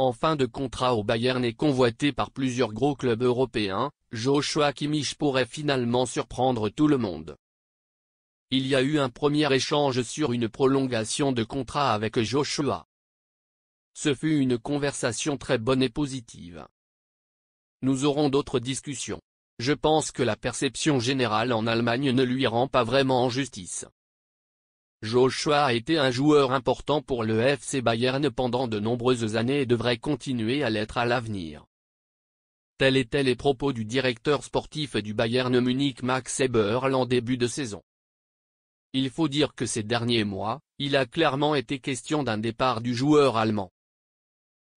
en fin de contrat au Bayern et convoité par plusieurs gros clubs européens, Joshua Kimmich pourrait finalement surprendre tout le monde. Il y a eu un premier échange sur une prolongation de contrat avec Joshua. Ce fut une conversation très bonne et positive. Nous aurons d'autres discussions. Je pense que la perception générale en Allemagne ne lui rend pas vraiment justice. Joshua a été un joueur important pour le FC Bayern pendant de nombreuses années et devrait continuer à l'être à l'avenir. Tels étaient les propos du directeur sportif du Bayern Munich Max Eberl en début de saison. Il faut dire que ces derniers mois, il a clairement été question d'un départ du joueur allemand.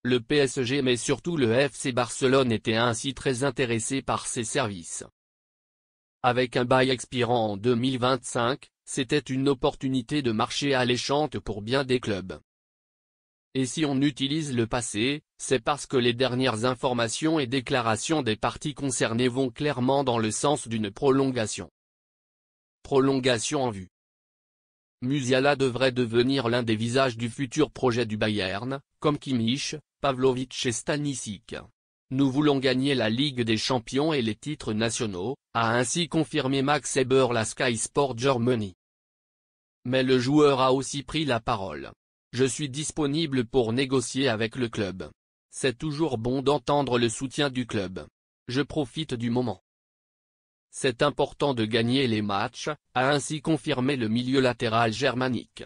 Le PSG mais surtout le FC Barcelone était ainsi très intéressé par ses services. Avec un bail expirant en 2025, c'était une opportunité de marché alléchante pour bien des clubs. Et si on utilise le passé, c'est parce que les dernières informations et déclarations des parties concernées vont clairement dans le sens d'une prolongation. Prolongation en vue. Musiala devrait devenir l'un des visages du futur projet du Bayern, comme Kimmich, Pavlovic et Stanisic. Nous voulons gagner la Ligue des Champions et les titres nationaux, a ainsi confirmé Max Eberl à Sky Sport Germany. Mais le joueur a aussi pris la parole. Je suis disponible pour négocier avec le club. C'est toujours bon d'entendre le soutien du club. Je profite du moment. C'est important de gagner les matchs, a ainsi confirmé le milieu latéral germanique.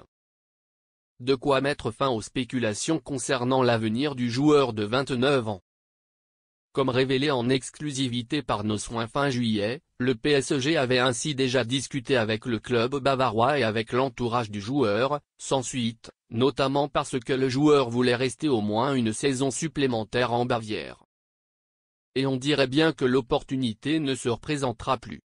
De quoi mettre fin aux spéculations concernant l'avenir du joueur de 29 ans. Comme révélé en exclusivité par Nos Soins fin juillet, le PSG avait ainsi déjà discuté avec le club bavarois et avec l'entourage du joueur, sans suite, notamment parce que le joueur voulait rester au moins une saison supplémentaire en Bavière. Et on dirait bien que l'opportunité ne se représentera plus.